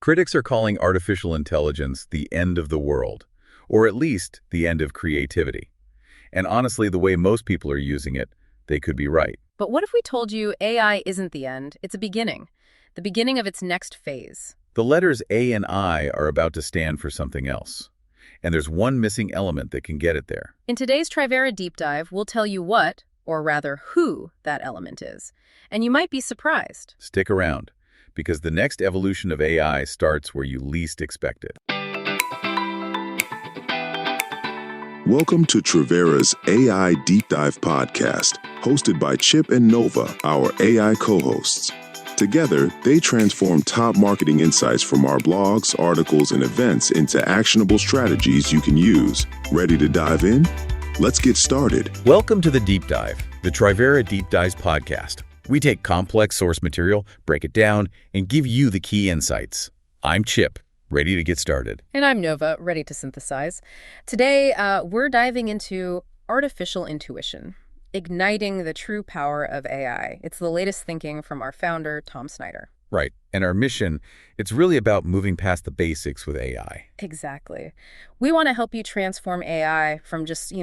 Critics are calling artificial intelligence the end of the world, or at least the end of creativity. And honestly, the way most people are using it, they could be right. But what if we told you AI isn't the end, it's a beginning, the beginning of its next phase? The letters A and I are about to stand for something else. And there's one missing element that can get it there. In today's Trivera Deep Dive, we'll tell you what, or rather who, that element is. And you might be surprised. Stick around, because the next evolution of AI starts where you least expect it. Welcome to Trivera's AI Deep Dive podcast, hosted by Chip and Nova, our AI co-hosts. Together, they transform top marketing insights from our blogs, articles, and events into actionable strategies you can use. Ready to dive in? Let's get started. Welcome to the Deep Dive, the Trivera Deep Dives podcast. We take complex source material, break it down, and give you the key insights. I'm Chip, ready to get started. And I'm Nova, ready to synthesize. Today, we're diving into artificial intuition, igniting the true power of AI. It's the latest thinking from our founder, Tom Snyder. Right. And our mission, it's really about moving past the basics with AI. Exactly. We want to help you transform AI from just,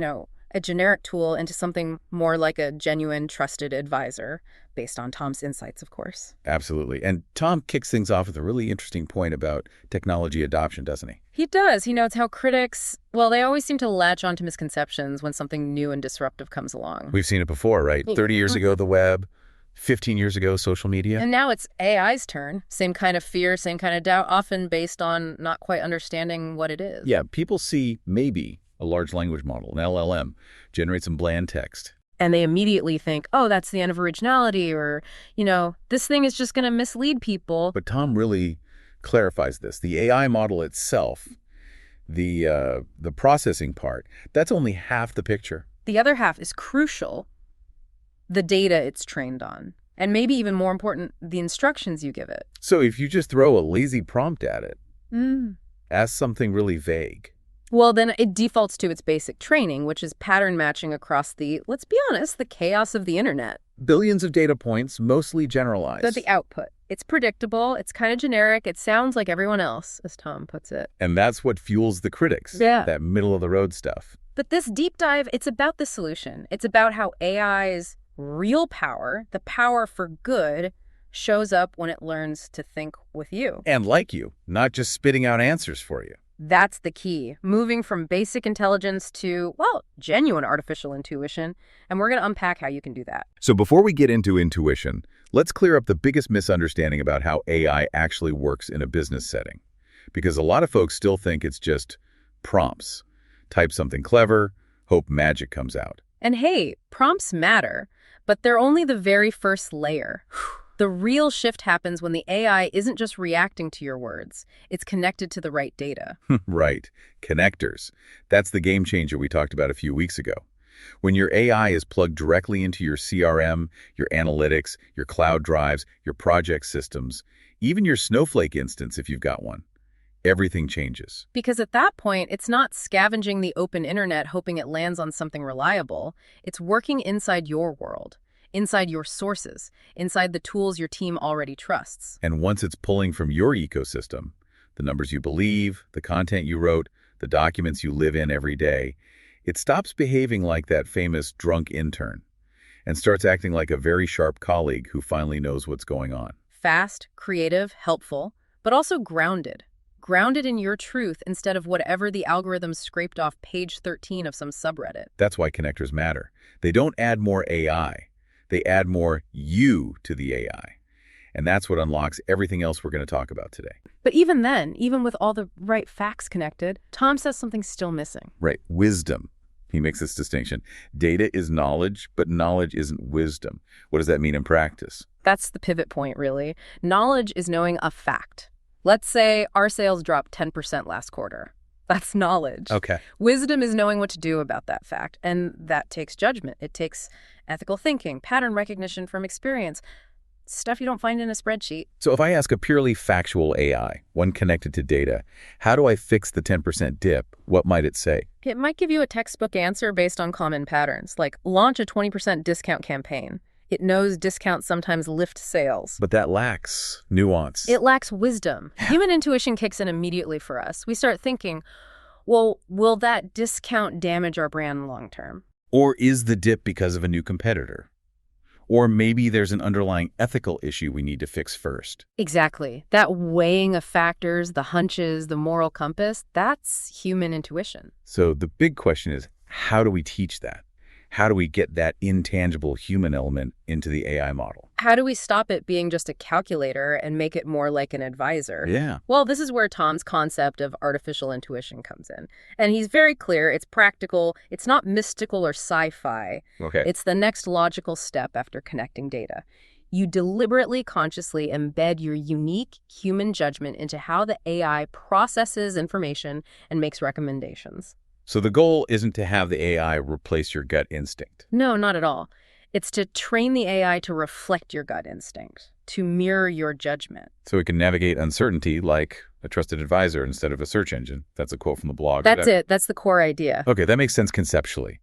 a generic tool into something more like a genuine, trusted advisor, based on Tom's insights, of course. Absolutely. And Tom kicks things off with a really interesting point about technology adoption, doesn't he? He does. He notes how critics, they always seem to latch onto misconceptions when something new and disruptive comes along. We've seen it before, right? 30 years ago, the web. 15 years ago, social media. And now it's AI's turn. Same kind of fear, same kind of doubt, often based on not quite understanding what it is. Yeah, people see maybe a large language model, an LLM, generate some bland text. And they immediately think, oh, that's the end of originality, or, this thing is just going to mislead people. But Tom really clarifies this. The AI model itself, the processing part, that's only half the picture. The other half is crucial. The data it's trained on. And maybe even more important, the instructions you give it. So if you just throw a lazy prompt at it, ask something really vague. Well, then it defaults to its basic training, which is pattern matching across the, let's be honest, the chaos of the internet. Billions of data points, mostly generalized. But the output. It's predictable, it's kind of generic, it sounds like everyone else, as Tom puts it. And that's what fuels the critics. Yeah. That middle-of-the-road stuff. But this deep dive, it's about the solution. It's about how AI's real power, the power for good, shows up when it learns to think with you. And like you, not just spitting out answers for you. That's the key, moving from basic intelligence to, genuine artificial intuition. And we're going to unpack how you can do that. So before we get into intuition, let's clear up the biggest misunderstanding about how AI actually works in a business setting. Because a lot of folks still think it's just prompts. Type something clever, hope magic comes out. And hey, prompts matter, but they're only the very first layer. The real shift happens when the AI isn't just reacting to your words. It's connected to the right data. Right. Connectors. That's the game changer we talked about a few weeks ago. When your AI is plugged directly into your CRM, your analytics, your cloud drives, your project systems, even your Snowflake instance if you've got one, everything changes. Because at that point, it's not scavenging the open internet hoping it lands on something reliable. It's working inside your world. Inside your sources, inside the tools your team already trusts. And once it's pulling from your ecosystem, the numbers you believe, the content you wrote, the documents you live in every day, it stops behaving like that famous drunk intern and starts acting like a very sharp colleague who finally knows what's going on. Fast, creative, helpful, but also grounded. Grounded in your truth instead of whatever the algorithm scraped off page 13 of some subreddit. That's why connectors matter. They don't add more AI. They add more you to the AI. And that's what unlocks everything else we're going to talk about today. But even then, even with all the right facts connected, Tom says something's still missing. Right. Wisdom. He makes this distinction. Data is knowledge, but knowledge isn't wisdom. What does that mean in practice? That's the pivot point, really. Knowledge is knowing a fact. Let's say our sales dropped 10% last quarter. That's knowledge. Okay. Wisdom is knowing what to do about that fact, and that takes judgment. It takes ethical thinking, pattern recognition from experience, stuff you don't find in a spreadsheet. So if I ask a purely factual AI, one connected to data, how do I fix the 10% dip? What might it say? It might give you a textbook answer based on common patterns, like launch a 20% discount campaign. It knows discounts sometimes lift sales. But that lacks nuance. It lacks wisdom. Human intuition kicks in immediately for us. We start thinking, well, will that discount damage our brand long term? Or is the dip because of a new competitor? Or maybe there's an underlying ethical issue we need to fix first. Exactly. That weighing of factors, the hunches, the moral compass, that's human intuition. So the big question is, how do we teach that? How do we get that intangible human element into the AI model? How do we stop it being just a calculator and make it more like an advisor? Yeah. Well, this is where Tom's concept of artificial intuition comes in. And he's very clear, it's practical, it's not mystical or sci-fi. Okay. It's the next logical step after connecting data. You deliberately, consciously embed your unique human judgment into how the AI processes information and makes recommendations. So the goal isn't to have the AI replace your gut instinct. No, not at all. It's to train the AI to reflect your gut instinct, to mirror your judgment. So it can navigate uncertainty like a trusted advisor instead of a search engine. That's a quote from the blog. That's it. That's the core idea. Okay, that makes sense conceptually.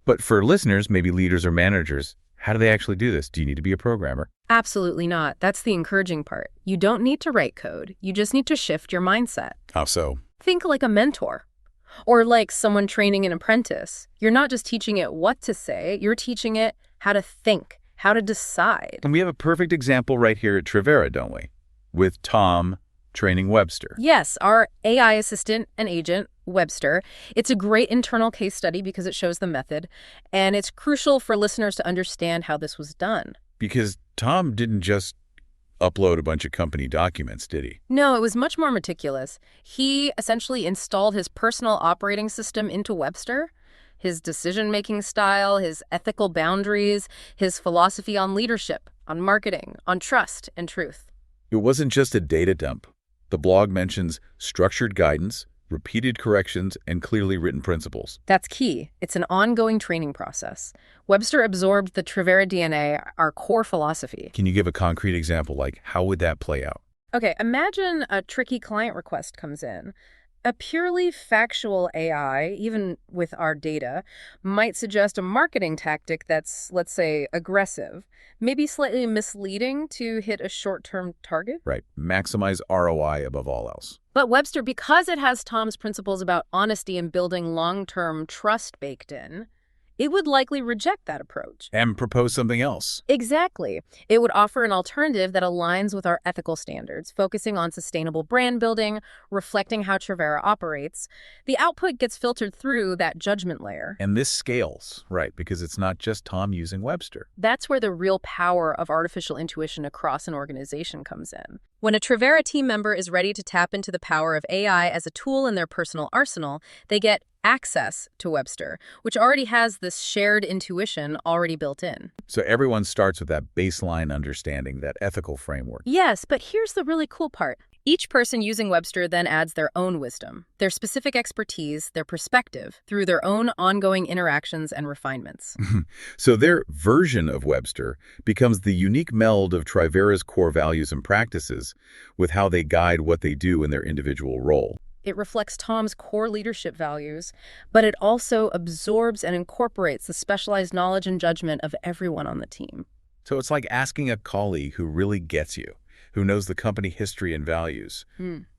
But for listeners, maybe leaders or managers, how do they actually do this? Do you need to be a programmer? Absolutely not. That's the encouraging part. You don't need to write code. You just need to shift your mindset. How so? Think like a mentor. Or like someone training an apprentice. You're not just teaching it what to say, you're teaching it how to think, how to decide. And we have a perfect example right here at Trivera, don't we? With Tom training Webster. Yes, our AI assistant and agent, Webster. It's a great internal case study because it shows the method, and it's crucial for listeners to understand how this was done. Because Tom didn't just upload a bunch of company documents, did he? No, it was much more meticulous. He essentially installed his personal operating system into Webster, his decision-making style, his ethical boundaries, his philosophy on leadership, on marketing, on trust and truth. It wasn't just a data dump. The blog mentions structured guidance, repeated corrections, and clearly written principles. That's key. It's an ongoing training process. Webster absorbed the Trivera DNA, our core philosophy. Can you give a concrete example, like how would that play out? Okay, imagine a tricky client request comes in. A purely factual AI, even with our data, might suggest a marketing tactic that's, let's say, aggressive, maybe slightly misleading to hit a short-term target. Right. Maximize ROI above all else. But Webster, because it has Tom's principles about honesty and building long-term trust baked in, it would likely reject that approach. And propose something else. Exactly. It would offer an alternative that aligns with our ethical standards, focusing on sustainable brand building, reflecting how Trivera operates. The output gets filtered through that judgment layer. And this scales, right, because it's not just Tom using Webster. That's where the real power of artificial intuition across an organization comes in. When a Trivera team member is ready to tap into the power of AI as a tool in their personal arsenal, they get access to Webster, which already has this shared intuition already built in. So everyone starts with that baseline understanding, that ethical framework. Yes, but here's the really cool part. Each person using Webster then adds their own wisdom, their specific expertise, their perspective, through their own ongoing interactions and refinements. So their version of Webster becomes the unique meld of Trivera's core values and practices with how they guide what they do in their individual role. It reflects Tom's core leadership values, but it also absorbs and incorporates the specialized knowledge and judgment of everyone on the team. So it's like asking a colleague who really gets you, who knows the company history and values,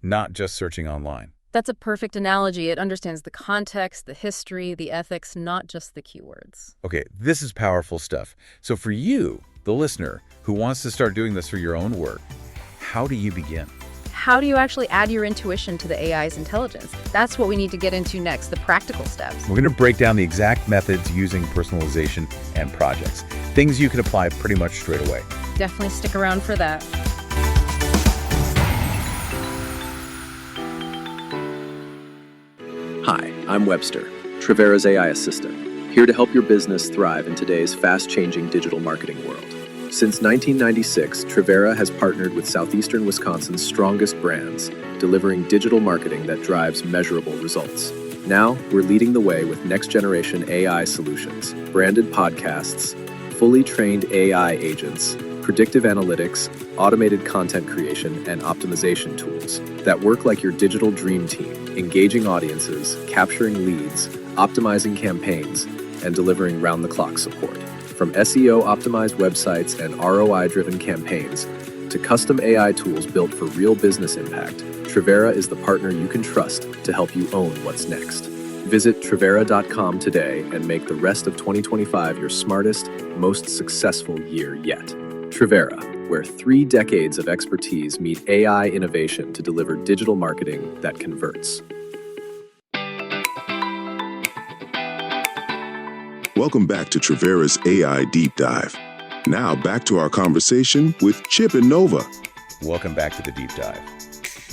not just searching online. That's a perfect analogy. It understands the context, the history, the ethics, not just the keywords. Okay, this is powerful stuff. So for you, the listener, who wants to start doing this for your own work, how do you begin? How do you actually add your intuition to the AI's intelligence? That's what we need to get into next, the practical steps. We're going to break down the exact methods using personalization and projects, things you can apply pretty much straight away. Definitely stick around for that. Hi, I'm Webster, Trivera's AI assistant, here to help your business thrive in today's fast-changing digital marketing world. Since 1996, Trivera has partnered with southeastern Wisconsin's strongest brands, delivering digital marketing that drives measurable results. Now, we're leading the way with next-generation AI solutions, branded podcasts, fully trained AI agents, predictive analytics, automated content creation, and optimization tools that work like your digital dream team, engaging audiences, capturing leads, optimizing campaigns, and delivering round-the-clock support. From SEO-optimized websites and ROI-driven campaigns to custom AI tools built for real business impact, Trivera is the partner you can trust to help you own what's next. Visit Trivera.com today and make the rest of 2025 your smartest, most successful year yet. Trivera, where 3 decades of expertise meet AI innovation to deliver digital marketing that converts. Welcome back to Trivera's AI Deep Dive. Now back to our conversation with Chip and Nova. Welcome back to the Deep Dive.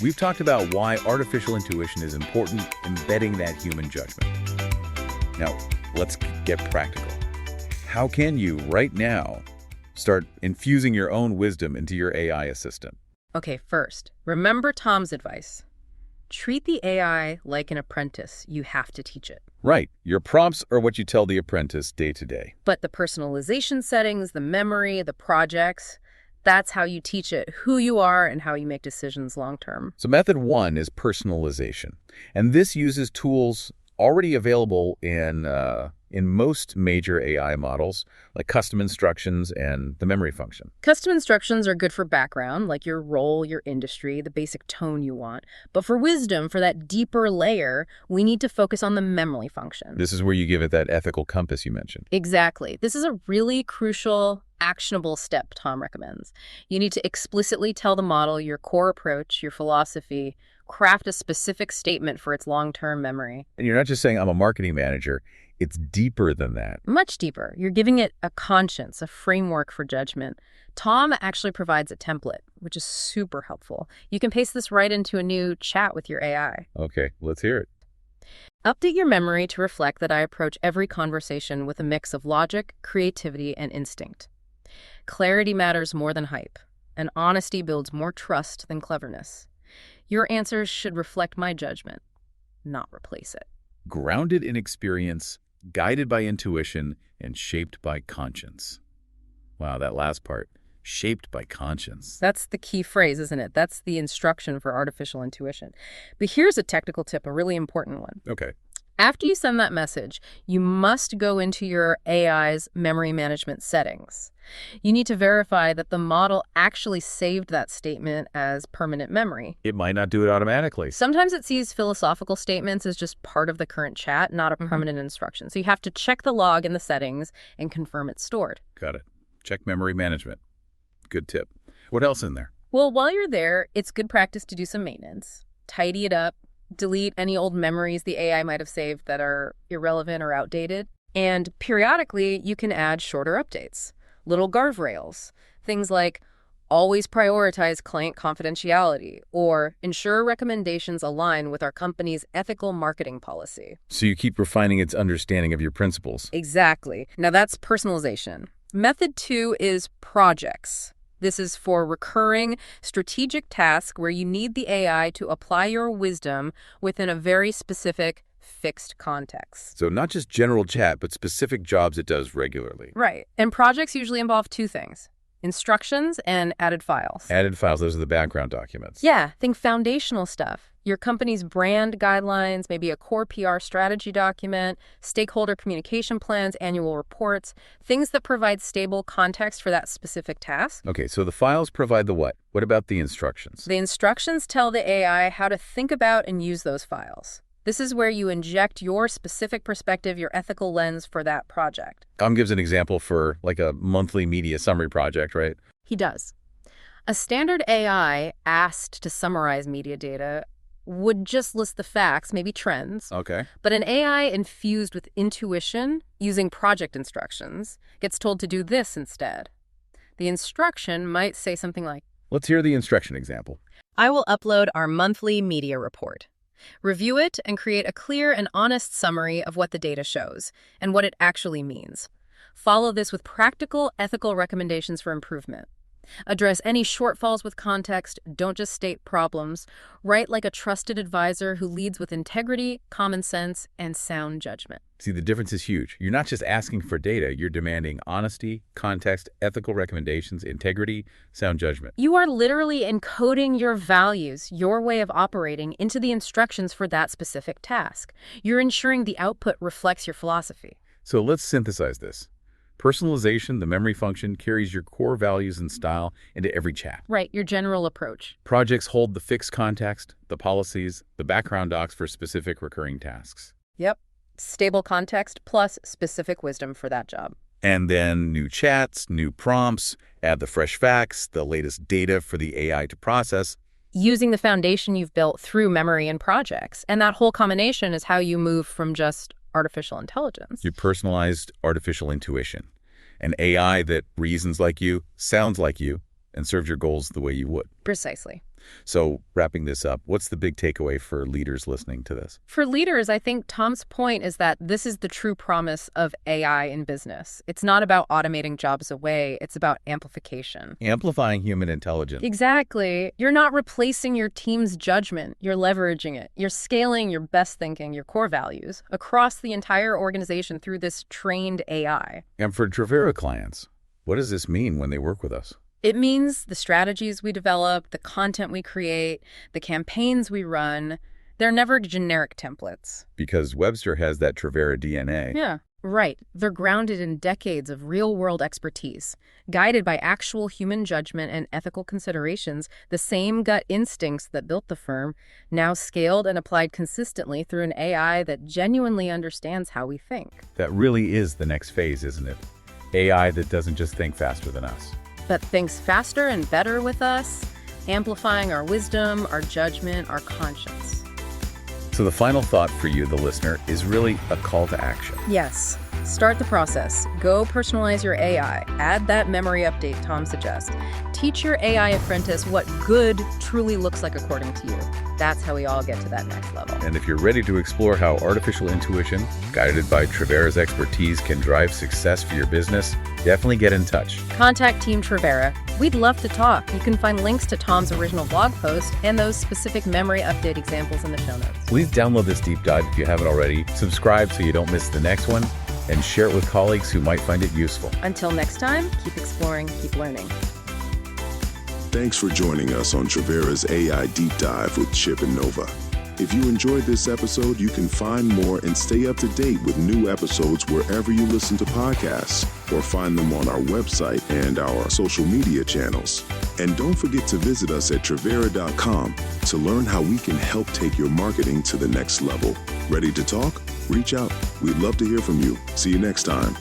We've talked about why artificial intuition is important, embedding that human judgment. Now, let's get practical. How can you, right now, start infusing your own wisdom into your AI assistant? Okay, first, remember Tom's advice. Treat the AI like an apprentice. You have to teach it. Right. Your prompts are what you tell the apprentice day to day. But the personalization settings, the memory, the projects, that's how you teach it who you are and how you make decisions long term. So method 1 is personalization. And this uses tools already available in most major AI models, like custom instructions and the memory function. Custom instructions are good for background, like your role, your industry, the basic tone you want. But for wisdom, for that deeper layer, we need to focus on the memory function. This is where you give it that ethical compass you mentioned. Exactly. This is a really crucial, actionable step Tom recommends. You need to explicitly tell the model your core approach, your philosophy, craft a specific statement for its long-term memory. And you're not just saying, I'm a marketing manager. It's deeper than that. Much deeper. You're giving it a conscience, a framework for judgment. Tom actually provides a template, which is super helpful. You can paste this right into a new chat with your AI. Okay, let's hear it. Update your memory to reflect that I approach every conversation with a mix of logic, creativity, and instinct. Clarity matters more than hype, and honesty builds more trust than cleverness. Your answers should reflect my judgment, not replace it. Grounded in experience, guided by intuition, and shaped by conscience. Wow, that last part, shaped by conscience. That's the key phrase, isn't it? That's the instruction for artificial intuition. But here's a technical tip, a really important one. Okay. After you send that message, you must go into your AI's memory management settings. You need to verify that the model actually saved that statement as permanent memory. It might not do it automatically. Sometimes it sees philosophical statements as just part of the current chat, not a permanent instruction. So you have to check the log in the settings and confirm it's stored. Got it. Check memory management. Good tip. What else in there? Well, while you're there, it's good practice to do some maintenance. Tidy it up. Delete any old memories the AI might have saved that are irrelevant or outdated. And periodically, you can add shorter updates, little guardrails, things like always prioritize client confidentiality or ensure recommendations align with our company's ethical marketing policy. So you keep refining its understanding of your principles. Exactly. Now that's personalization. Method 2 is projects. This is for recurring strategic tasks where you need the AI to apply your wisdom within a very specific, fixed context. So not just general chat, but specific jobs it does regularly. Right. And projects usually involve 2 things: instructions and added files. Added files, those are the background documents. Yeah, think foundational stuff. Your company's brand guidelines, maybe a core PR strategy document, stakeholder communication plans, annual reports, things that provide stable context for that specific task. Okay, so the files provide the what? What about the instructions? The instructions tell the AI how to think about and use those files. This is where you inject your specific perspective, your ethical lens for that project. Tom gives an example for like a monthly media summary project, right? He does. A standard AI asked to summarize media data would just list the facts, maybe trends. Okay. But an AI infused with intuition, using project instructions, gets told to do this instead. The instruction might say something like, Let's hear the instruction example. I will upload our monthly media report. Review it and create a clear and honest summary of what the data shows and what it actually means. Follow this with practical, ethical recommendations for improvement. Address any shortfalls with context, don't just state problems. Write like a trusted advisor who leads with integrity, common sense, and sound judgment. See, the difference is huge. You're not just asking for data, you're demanding honesty, context, ethical recommendations, integrity, sound judgment. You are literally encoding your values, your way of operating, into the instructions for that specific task. You're ensuring the output reflects your philosophy. So let's synthesize this. Personalization, the memory function, carries your core values and style into every chat. Right, your general approach. Projects hold the fixed context, the policies, the background docs for specific recurring tasks. Yep. Stable context plus specific wisdom for that job. And then new chats, new prompts, add the fresh facts, the latest data for the AI to process. Using the foundation you've built through memory and projects. And that whole combination is how you move from just artificial intelligence. Your personalized artificial intuition. An AI that reasons like you, sounds like you, and serves your goals the way you would. Precisely. So, wrapping this up, what's the big takeaway for leaders listening to this? For leaders, I think Tom's point is that this is the true promise of AI in business. It's not about automating jobs away. It's about amplification. Amplifying human intelligence. Exactly. You're not replacing your team's judgment. You're leveraging it. You're scaling your best thinking, your core values, across the entire organization through this trained AI. And for Trivera clients, what does this mean when they work with us? It means the strategies we develop, the content we create, the campaigns we run, they're never generic templates. Because Webster has that Trivera DNA. Yeah, right. They're grounded in decades of real-world expertise, guided by actual human judgment and ethical considerations, the same gut instincts that built the firm, now scaled and applied consistently through an AI that genuinely understands how we think. That really is the next phase, isn't it? AI that doesn't just think faster than us, but thinks faster and better with us, amplifying our wisdom, our judgment, our conscience. So the final thought for you, the listener, is really a call to action. Yes. Start the process. Go personalize your AI. Add that memory update Tom suggests. Teach your AI apprentice what good truly looks like according to you. That's how we all get to that next level. And if you're ready to explore how artificial intuition, guided by Trivera's expertise, can drive success for your business, definitely get in touch. Contact Team Trivera. We'd love to talk. You can find links to Tom's original blog post and those specific memory update examples in the show notes. Please download this deep dive if you haven't already, subscribe so you don't miss the next one, and share it with colleagues who might find it useful. Until next time, keep exploring, keep learning. Thanks for joining us on Trivera's AI Deep Dive with Chip and Nova. If you enjoyed this episode, you can find more and stay up to date with new episodes wherever you listen to podcasts, or find them on our website and our social media channels. And don't forget to visit us at Trivera.com to learn how we can help take your marketing to the next level. Ready to talk? Reach out. We'd love to hear from you. See you next time.